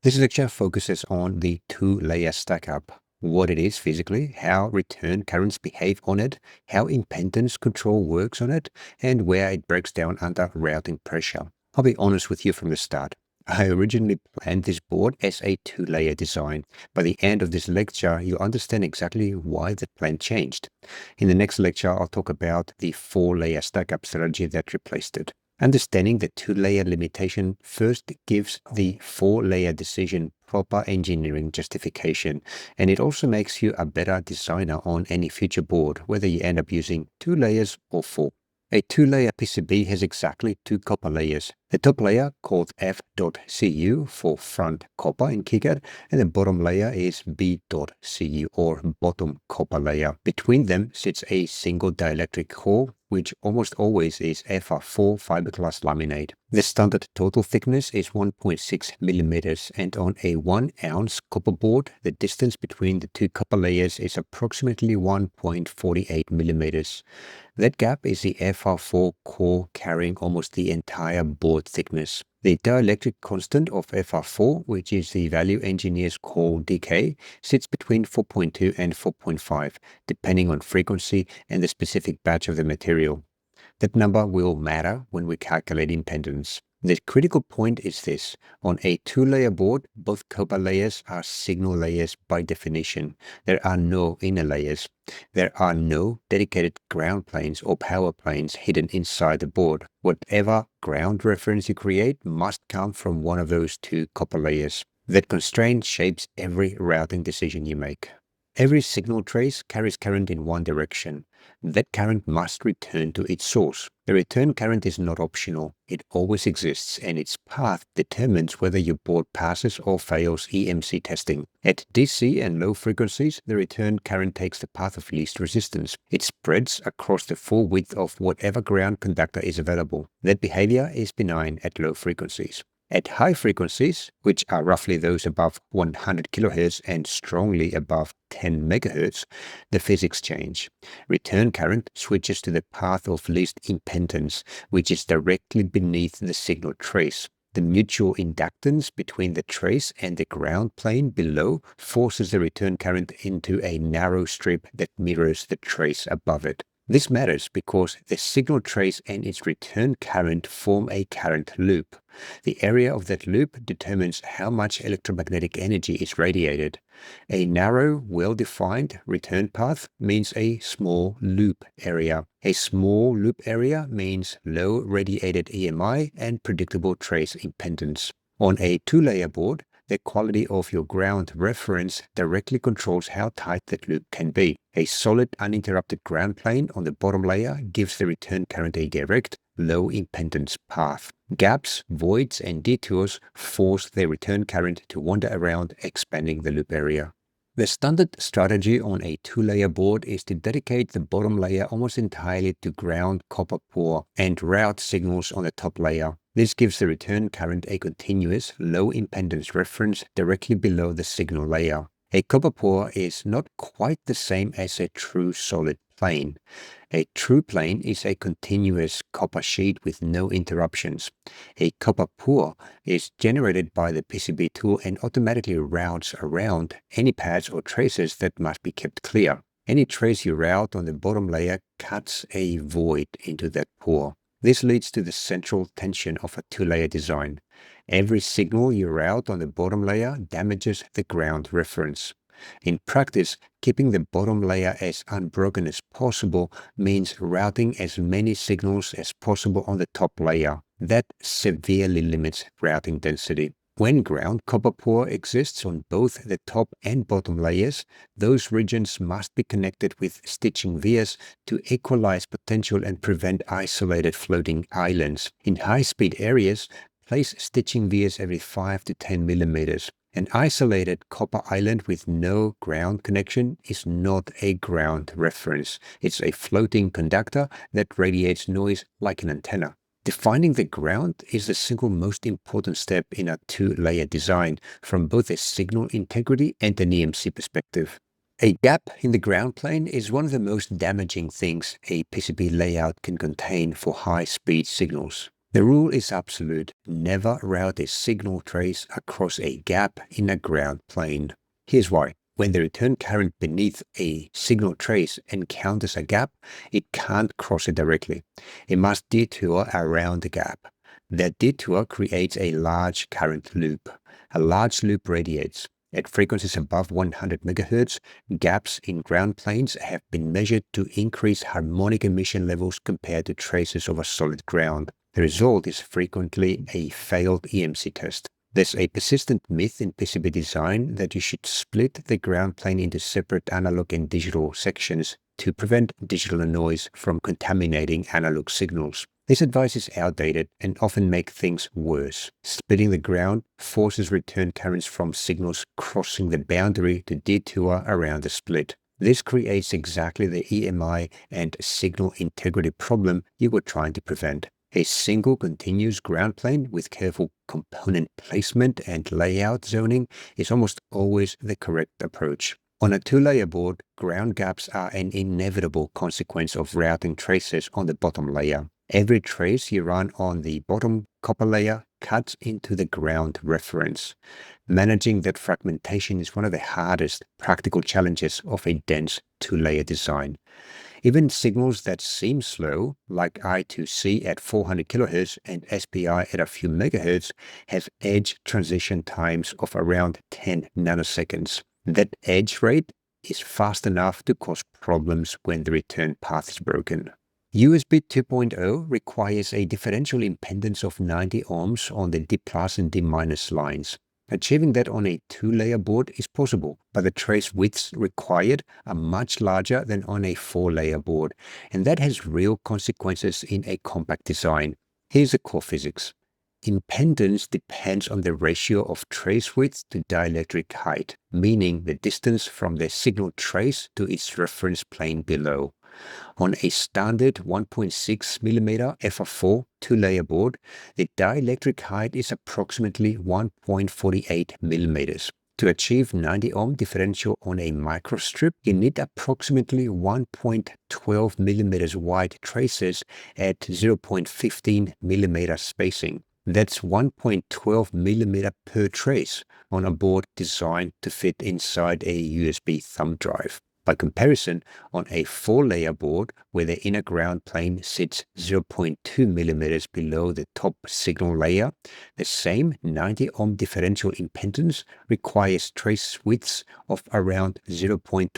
This lecture focuses on the two-layer stack-up, what it is physically, how return currents behave on it, how impedance control works on it, and where it breaks down under routing pressure. I'll be honest with you from the start. I originally planned this board as a two-layer design. By the end of this lecture, you'll understand exactly why the plan changed. In the next lecture, I'll talk about the four-layer stack-up strategy that replaced it. Understanding the two-layer limitation first gives the four-layer decision proper engineering justification, and it also makes you a better designer on any future board, whether you end up using 2 layers or 4. A two-layer PCB has exactly 2 copper layers. The top layer, called F.Cu for front copper in KiCad, and the bottom layer is B.Cu or bottom copper layer. Between them sits a single dielectric core, which almost always is Fe4 fiberglass laminate. The standard total thickness is 1.6 millimeters, and on a 1-ounce copper board, the distance between the 2 copper layers is approximately 1.48 millimeters. That gap is the Fe4 core carrying almost the entire board thickness. The dielectric constant of Fe4, which is the value engineers call decay, sits between 4.2 and 4.5, depending on frequency and the specific batch of the material. That number will matter when we calculate impedance. The critical point is this: on a two-layer board, both copper layers are signal layers by definition. There are no inner layers. There are no dedicated ground planes or power planes hidden inside the board. Whatever ground reference you create must come from one of those 2 copper layers. That constraint shapes every routing decision you make. Every signal trace carries current in one direction. That current must return to its source. The return current is not optional. It always exists, and its path determines whether your board passes or fails eMMC testing. At DC and low frequencies, the return current takes the path of least resistance. It spreads across the full width of whatever ground conductor is available. That behavior is benign at low frequencies. At high frequencies, which are roughly those above 100 kHz and strongly above 10 MHz, the physics change. Return current switches to the path of least impedance, which is directly beneath the signal trace. The mutual inductance between the trace and the ground plane below forces the return current into a narrow strip that mirrors the trace above it. This matters because the signal trace and its return current form a current loop. The area of that loop determines how much electromagnetic energy is radiated. A narrow, well-defined return path means a small loop area. A small loop area means low radiated EMI and predictable trace impedance. On a two-layer board, the quality of your ground reference directly controls how tight that loop can be. A solid, uninterrupted ground plane on the bottom layer gives the return current a direct, low impedance path. Gaps, voids, and detours force the return current to wander around, expanding the loop area. The standard strategy on a two-layer board is to dedicate the bottom layer almost entirely to ground copper poor and route signals on the top layer. This gives the return current a continuous, low impedance reference directly below the signal layer. A copper poor is not quite the same as a true solid plane. A true plane is a continuous copper sheet with no interruptions. A copper poor is generated by the PCB tool and automatically routes around any pads or traces that must be kept clear. Any trace you route on the bottom layer cuts a void into that poor. This leads to the central tension of a two-layer design. Every signal you route on the bottom layer damages the ground reference. In practice, keeping the bottom layer as unbroken as possible means routing as many signals as possible on the top layer. That severely limits routing density. When ground copper poor exists on both the top and bottom layers, those regions must be connected with stitching vias to equalize potential and prevent isolated floating islands. In high-speed areas, place stitching vias every 5 to 10 millimeters. An isolated copper island with no ground connection is not a ground reference. It's a floating conductor that radiates noise like an antenna. Defining the ground is the single most important step in a two-layer design from both a signal integrity and an eMMC perspective. A gap in the ground plane is one of the most damaging things a PCB layout can contain for high-speed signals. The rule is absolute. Never route a signal trace across a gap in a ground plane. Here's why. When the return current beneath a signal trace encounters a gap, it can't cross it directly. It must detour around the gap. That detour creates a large current loop. A large loop radiates. At frequencies above 100 MHz, gaps in ground planes have been measured to increase harmonic emission levels compared to traces of a solid ground. The result is frequently a failed eMMC test. There's a persistent myth in PCB design that you should split the ground plane into separate analog and digital sections to prevent digital noise from contaminating analog signals. This advice is outdated and often makes things worse. Splitting the ground forces return currents from signals crossing the boundary to detour around the split. This creates exactly the EMI and signal integrity problem you were trying to prevent. A single continuous ground plane with careful component placement and layout zoning is almost always the correct approach. On a two-layer board, ground gaps are an inevitable consequence of routing traces on the bottom layer. Every trace you run on the bottom copper layer cuts into the ground reference. Managing that fragmentation is one of the hardest practical challenges of a dense two-layer design. Even signals that seem slow, like I2C at 400 kHz and SPI at a few megahertz, have edge transition times of around 10 nanoseconds. That edge rate is fast enough to cause problems when the return path is broken. USB 2.0 requires a differential impedance of 90 ohms on the D+ and D- lines. Achieving that on a two-layer board is possible, but the trace widths required are much larger than on a four-layer board, and that has real consequences in a compact design. Here's the core physics. Impedance depends on the ratio of trace width to dielectric height, meaning the distance from the signal trace to its reference plane below. On a standard 1.6 mm FR4 two-layer board, the dielectric height is approximately 1.48 mm. To achieve 90 ohm differential on a microstrip, you need approximately 1.12 mm wide traces at 0.15 mm spacing. That's 1.12 mm per trace on a board designed to fit inside a USB thumb drive. By comparison, on a four-layer board where the inner ground plane sits 0.2 mm below the top signal layer, the same 90 ohm differential impedance requires trace widths of around 0.26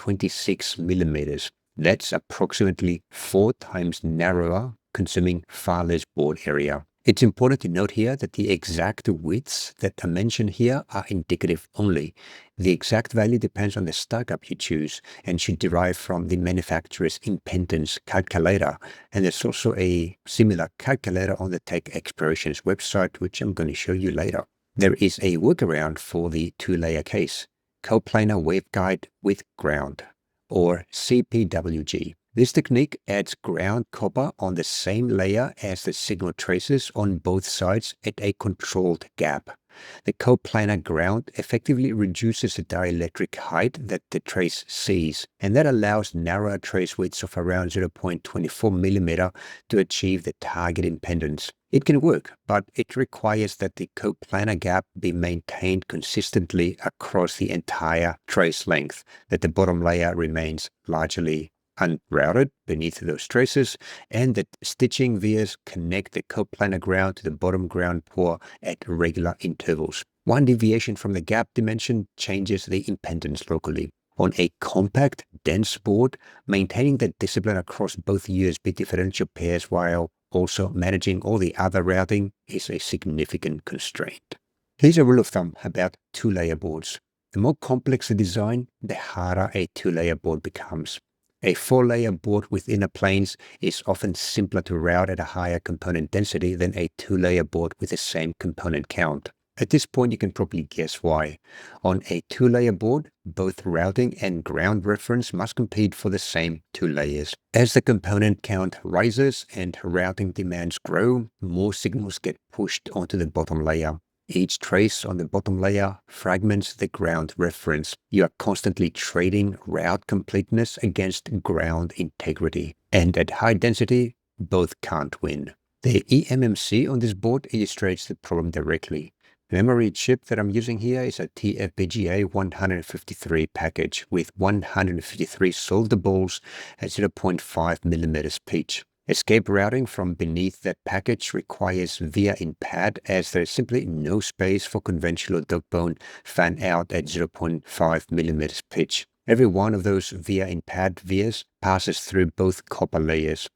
mm. That's approximately 4 times narrower, consuming far less board area. It's important to note here that the exact widths that are mentioned here are indicative only. The exact value depends on the startup you choose and should derive from the manufacturer's impedance calculator. And there's also a similar calculator on the Tech Explorations website, which I'm going to show you later. There is a workaround for the two-layer case, Coplanar waveguide with ground, or CPWG. This technique adds ground copper on the same layer as the signal traces on both sides at a controlled gap. The coplanar ground effectively reduces the dielectric height that the trace sees, and that allows narrower trace widths of around 0.24 mm to achieve the target impedance. It can work, but it requires that the coplanar gap be maintained consistently across the entire trace length, that the bottom layer remains largely unrouted beneath those traces, and that stitching vias connect the coplanar ground to the bottom ground pour at regular intervals. One deviation from the gap dimension changes the impedance locally. On a compact, dense board, maintaining that discipline across both USB differential pairs while also managing all the other routing is a significant constraint. Here's a rule of thumb about two-layer boards. The more complex the design, the harder a two-layer board becomes. A four-layer board with inner planes is often simpler to route at a higher component density than a two-layer board with the same component count. At this point, you can probably guess why. On a two-layer board, both routing and ground reference must compete for the same two layers. As the component count rises and routing demands grow, more signals get pushed onto the bottom layer. Each trace on the bottom layer fragments the ground reference. You are constantly trading route completeness against ground integrity. And at high density, both can't win. The eMMC on this board illustrates the problem directly. The memory chip that I'm using here is a TFBGA 153 package with 153 solder balls at 0.5 millimeters pitch. Escape routing from beneath that package requires via in pad, as there is simply no space for conventional dog bone fan out at 0.5 millimeters pitch. Every one of those via in pad vias passes through both copper layers.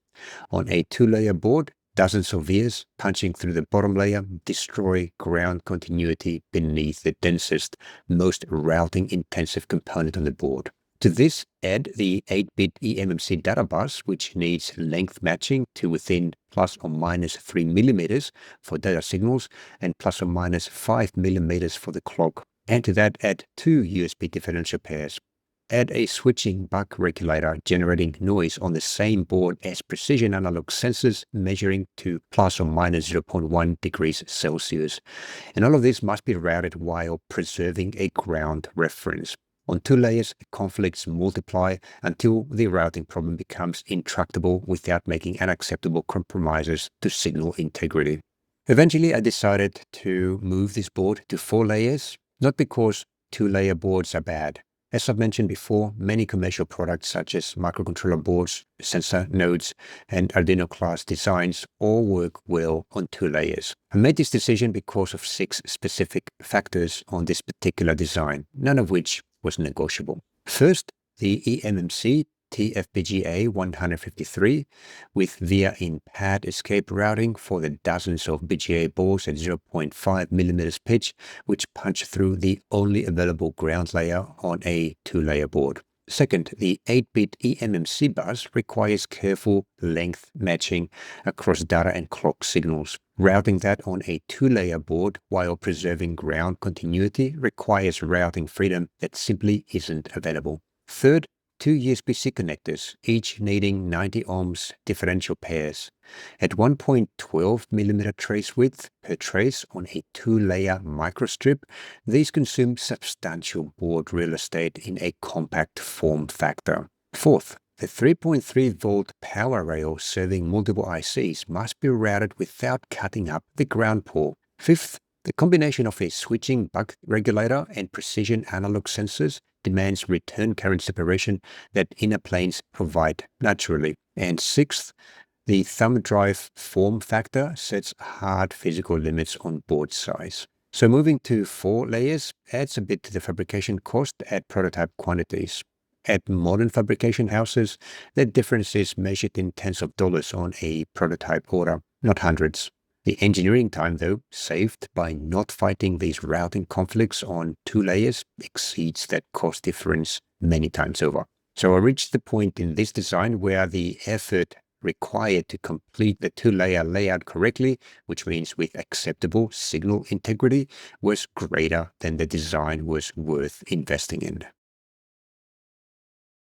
On a 2-layer board, dozens of vias punching through the bottom layer destroy ground continuity beneath the densest, most routing-intensive component on the board. To this, add the 8-bit eMMC data bus, which needs length matching to within plus or minus 3 millimeters for data signals and plus or minus 5 millimeters for the clock. And to that, add 2 USB differential pairs. Add a switching buck regulator generating noise on the same board as precision analog sensors measuring to plus or minus 0.1 degrees Celsius. And all of this must be routed while preserving a ground reference. On 2 layers, conflicts multiply until the routing problem becomes intractable without making unacceptable compromises to signal integrity. Eventually, I decided to move this board to 4 layers, not because 2-layer boards are bad. As I've mentioned before, many commercial products such as microcontroller boards, sensor nodes, and Arduino class designs all work well on 2 layers. I made this decision because of 6 specific factors on this particular design, none of which was negotiable. First, the eMMC TFBGA 153 with via in pad escape routing for the dozens of BGA balls at 0.5 millimeters pitch, which punch through the only available ground layer on a 2-layer board. Second, the 8-bit eMMC bus requires careful length matching across data and clock signals. Routing that on a 2-layer board while preserving ground continuity requires routing freedom that simply isn't available. Third, 2 USB-C connectors, each needing 90 ohms differential pairs. At 1.12 millimeter trace width per trace on a 2-layer microstrip, these consume substantial board real estate in a compact form factor. Fourth, the 3.3 volt power rail serving multiple ICs must be routed without cutting up the ground pole. Fifth, the combination of a switching buck regulator and precision analog sensors demands return current separation that inner planes provide naturally. And sixth, the thumb drive form factor sets hard physical limits on board size. So moving to 4 layers adds a bit to the fabrication cost at prototype quantities. At modern fabrication houses, the difference is measured in tens of dollars on a prototype order, not hundreds. The engineering time, though, saved by not fighting these routing conflicts on 2 layers exceeds that cost difference many times over. So I reached the point in this design where the effort required to complete the 2-layer layout correctly, which means with acceptable signal integrity, was greater than the design was worth investing in.